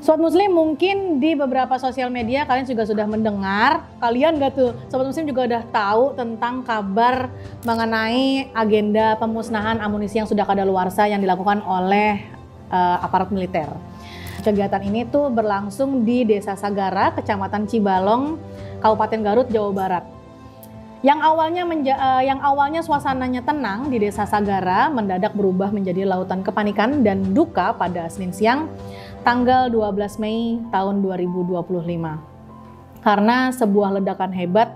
Sobat Muslim, mungkin di beberapa sosial media kalian juga sudah mendengar, kalian nggak tuh, Sobat Muslim juga udah tahu tentang kabar mengenai agenda pemusnahan amunisi yang sudah kadaluarsa yang dilakukan oleh aparat militer. Kegiatan ini tuh berlangsung di Desa Sagara, Kecamatan Cibalong, Kabupaten Garut, Jawa Barat. Yang awalnya suasananya tenang di Desa Sagara mendadak berubah menjadi lautan kepanikan dan duka pada Senin siang, tanggal 12 Mei tahun 2025. Karena sebuah ledakan hebat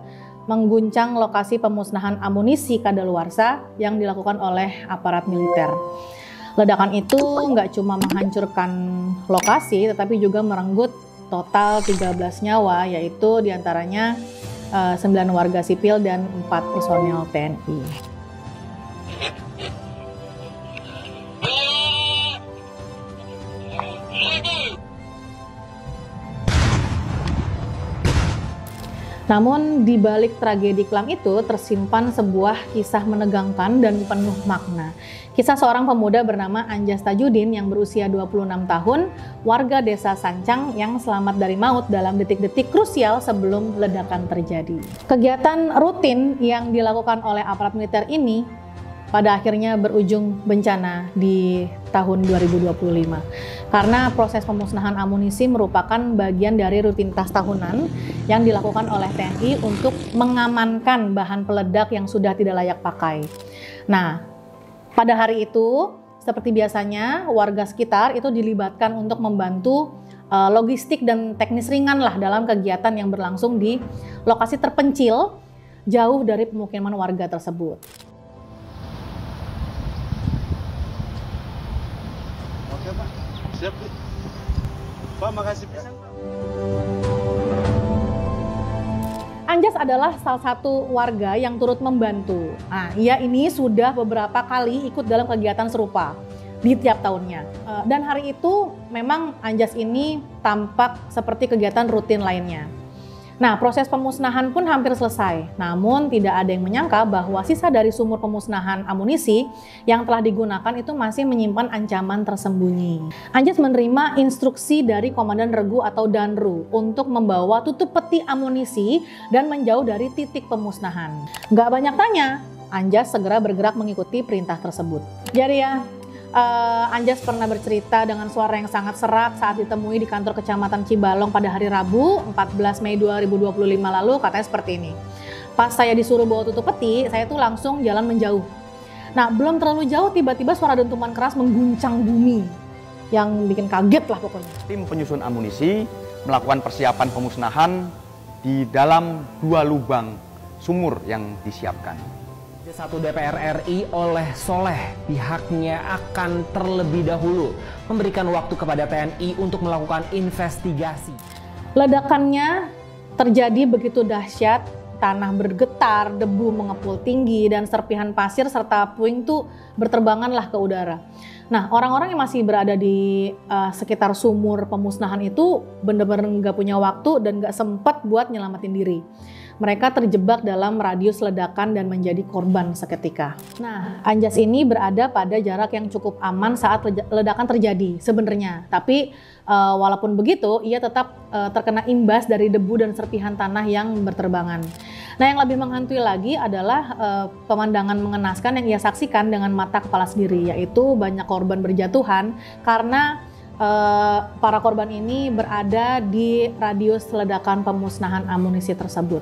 mengguncang lokasi pemusnahan amunisi kadaluarsa yang dilakukan oleh aparat militer. Ledakan itu nggak cuma menghancurkan lokasi, tetapi juga merenggut total 13 nyawa, yaitu diantaranya 9 warga sipil dan 4 personel TNI. Namun di balik tragedi kelam itu tersimpan sebuah kisah menegangkan dan penuh makna. Kisah seorang pemuda bernama Anjas Tajudin yang berusia 26 tahun, warga desa Sancang yang selamat dari maut dalam detik-detik krusial sebelum ledakan terjadi. Kegiatan rutin yang dilakukan oleh aparat militer ini pada akhirnya berujung bencana di tahun 2025. Karena proses pemusnahan amunisi merupakan bagian dari rutinitas tahunan yang dilakukan oleh TNI untuk mengamankan bahan peledak yang sudah tidak layak pakai. Nah, pada hari itu, seperti biasanya, warga sekitar itu dilibatkan untuk membantu logistik dan teknis ringan lah dalam kegiatan yang berlangsung di lokasi terpencil jauh dari pemukiman warga tersebut. Oke Pak, siap Pak, makasih Pak. Anjas adalah salah satu warga yang turut membantu. Nah, ia ini sudah beberapa kali ikut dalam kegiatan serupa di tiap tahunnya. Dan hari itu memang Anjas ini tampak seperti kegiatan rutin lainnya. Nah, proses pemusnahan pun hampir selesai. Namun tidak ada yang menyangka bahwa sisa dari sumur pemusnahan amunisi yang telah digunakan itu masih menyimpan ancaman tersembunyi. Anjas menerima instruksi dari Komandan Regu atau Danru untuk membawa tutup peti amunisi dan menjauh dari titik pemusnahan. Gak banyak tanya, Anjas segera bergerak mengikuti perintah tersebut. Jadi ya, Anjas pernah bercerita dengan suara yang sangat serak saat ditemui di kantor Kecamatan Cibalong pada hari Rabu 14 Mei 2025 lalu. Katanya seperti ini, pas saya disuruh bawa tutup peti, saya tuh langsung jalan menjauh. Nah, belum terlalu jauh tiba-tiba suara dentuman keras mengguncang bumi yang bikin kaget lah pokoknya. Tim penyusun amunisi melakukan persiapan pemusnahan di dalam 2 lubang sumur yang disiapkan. 1 DPR RI oleh Soleh pihaknya akan terlebih dahulu memberikan waktu kepada TNI untuk melakukan investigasi. Ledakannya terjadi begitu dahsyat, tanah bergetar, debu mengepul tinggi, dan serpihan pasir serta puing tuh berterbanganlah ke udara. Nah, orang-orang yang masih berada di sekitar sumur pemusnahan itu benar-benar nggak punya waktu dan nggak sempat buat nyelamatin diri. Mereka terjebak dalam radius ledakan dan menjadi korban seketika. Nah, Anjas ini berada pada jarak yang cukup aman saat ledakan terjadi sebenarnya. Tapi walaupun begitu, ia tetap terkena imbas dari debu dan serpihan tanah yang berterbangan. Nah, yang lebih menghantui lagi adalah pemandangan mengenaskan yang ia saksikan dengan mata kepala sendiri, yaitu banyak korban berjatuhan karena para korban ini berada di radius ledakan pemusnahan amunisi tersebut.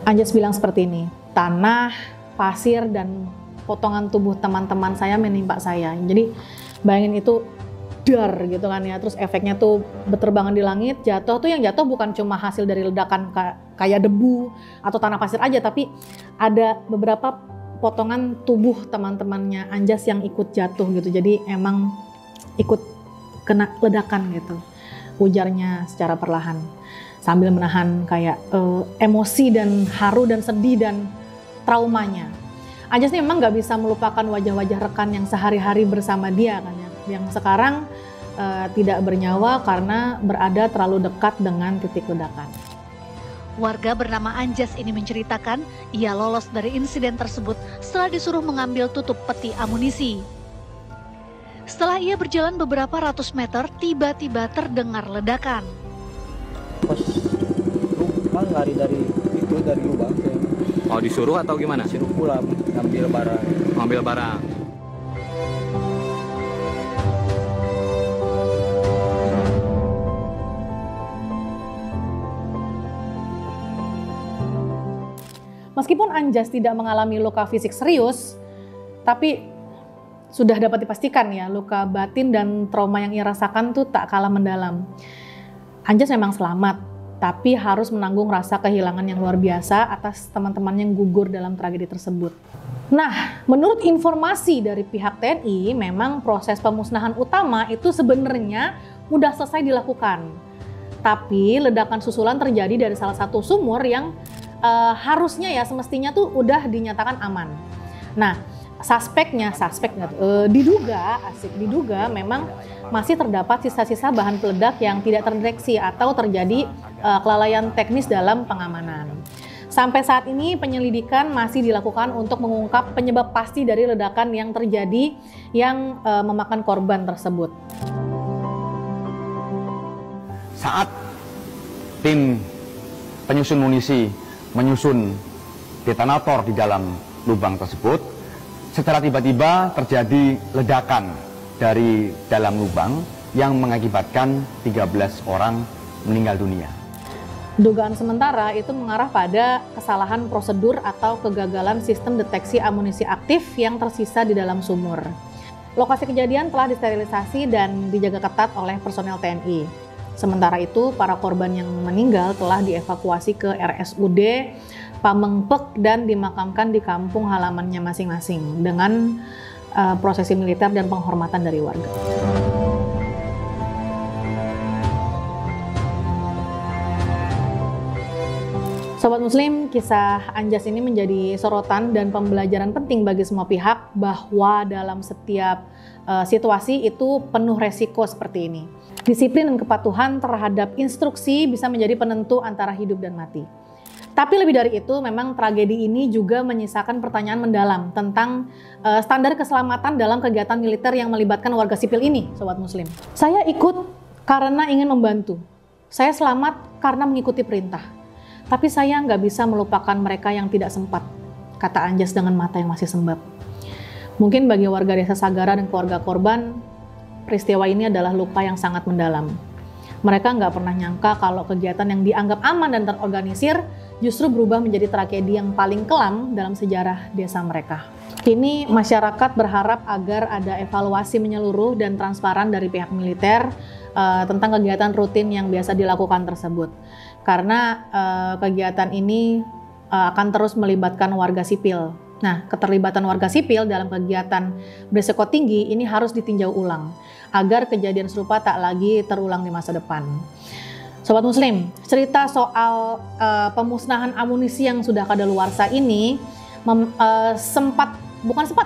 Anjas bilang seperti ini, tanah, pasir, dan potongan tubuh teman-teman saya menimpa saya. Jadi bayangin itu dar gitu kan ya, terus efeknya tuh berterbangan di langit, jatuh tuh yang jatuh bukan cuma hasil dari ledakan kayak debu atau tanah pasir aja, tapi ada beberapa potongan tubuh teman-temannya Anjas yang ikut jatuh gitu. Jadi emang ikut kena ledakan gitu, ujarnya secara perlahan sambil menahan kayak emosi dan haru dan sedih dan traumanya. Anjas ini memang nggak bisa melupakan wajah-wajah rekan yang sehari-hari bersama dia kan ya, yang sekarang tidak bernyawa karena berada terlalu dekat dengan titik ledakan. Warga bernama Anjas ini menceritakan ia lolos dari insiden tersebut setelah disuruh mengambil tutup peti amunisi. Setelah ia berjalan beberapa ratus meter, tiba-tiba terdengar ledakan. Pas kan lari dari lubang saya. Oh, disuruh atau gimana? Suruh pulang ngambil barang. Ngambil barang. Meskipun Anjas tidak mengalami luka fisik serius, tapi sudah dapat dipastikan ya luka batin dan trauma yang ia rasakan tuh tak kalah mendalam. Anjas memang selamat, tapi harus menanggung rasa kehilangan yang luar biasa atas teman-teman yang gugur dalam tragedi tersebut. Nah, menurut informasi dari pihak TNI, memang proses pemusnahan utama itu sebenarnya udah selesai dilakukan. Tapi ledakan susulan terjadi dari salah satu sumur yang harusnya ya semestinya tuh udah dinyatakan aman. Nah, diduga memang masih terdapat sisa-sisa bahan peledak yang tidak terdeteksi atau terjadi kelalaian teknis dalam pengamanan. Sampai saat ini penyelidikan masih dilakukan untuk mengungkap penyebab pasti dari ledakan yang terjadi yang memakan korban tersebut. Saat tim penyusun munisi menyusun detonator di dalam lubang tersebut, secara tiba-tiba terjadi ledakan dari dalam lubang yang mengakibatkan 13 orang meninggal dunia. Dugaan sementara itu mengarah pada kesalahan prosedur atau kegagalan sistem deteksi amunisi aktif yang tersisa di dalam sumur. Lokasi kejadian telah disterilisasi dan dijaga ketat oleh personel TNI. Sementara itu, para korban yang meninggal telah dievakuasi ke RSUD Pamengpek dan dimakamkan di kampung halamannya masing-masing dengan prosesi militer dan penghormatan dari warga. Sobat Muslim, kisah Anjas ini menjadi sorotan dan pembelajaran penting bagi semua pihak bahwa dalam setiap situasi itu penuh resiko seperti ini. Disiplin dan kepatuhan terhadap instruksi bisa menjadi penentu antara hidup dan mati. Tapi lebih dari itu, memang tragedi ini juga menyisakan pertanyaan mendalam tentang standar keselamatan dalam kegiatan militer yang melibatkan warga sipil ini, Sobat Muslim. Saya ikut karena ingin membantu. Saya selamat karena mengikuti perintah. Tapi saya nggak bisa melupakan mereka yang tidak sempat, kata Anjas dengan mata yang masih sembab. Mungkin bagi warga desa Sagara dan keluarga korban, peristiwa ini adalah luka yang sangat mendalam. Mereka nggak pernah nyangka kalau kegiatan yang dianggap aman dan terorganisir justru berubah menjadi tragedi yang paling kelam dalam sejarah desa mereka. Kini masyarakat berharap agar ada evaluasi menyeluruh dan transparan dari pihak militer tentang kegiatan rutin yang biasa dilakukan tersebut. Karena kegiatan ini akan terus melibatkan warga sipil. Nah, keterlibatan warga sipil dalam kegiatan beresiko tinggi ini harus ditinjau ulang agar kejadian serupa tak lagi terulang di masa depan. Sobat Muslim, cerita soal pemusnahan amunisi yang sudah kadaluarsa ini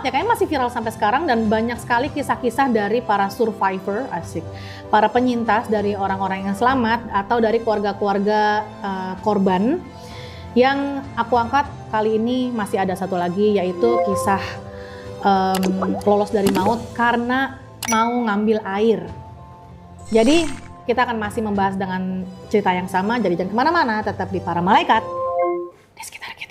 kayaknya masih viral sampai sekarang dan banyak sekali kisah-kisah dari para survivor, para penyintas dari orang-orang yang selamat atau dari keluarga-keluarga korban. Yang aku angkat kali ini masih ada satu lagi, yaitu kisah lolos dari maut karena mau ngambil air. Jadi kita akan masih membahas dengan cerita yang sama, jadi jangan kemana-mana, tetap di Para Malaikat di sekitar kita.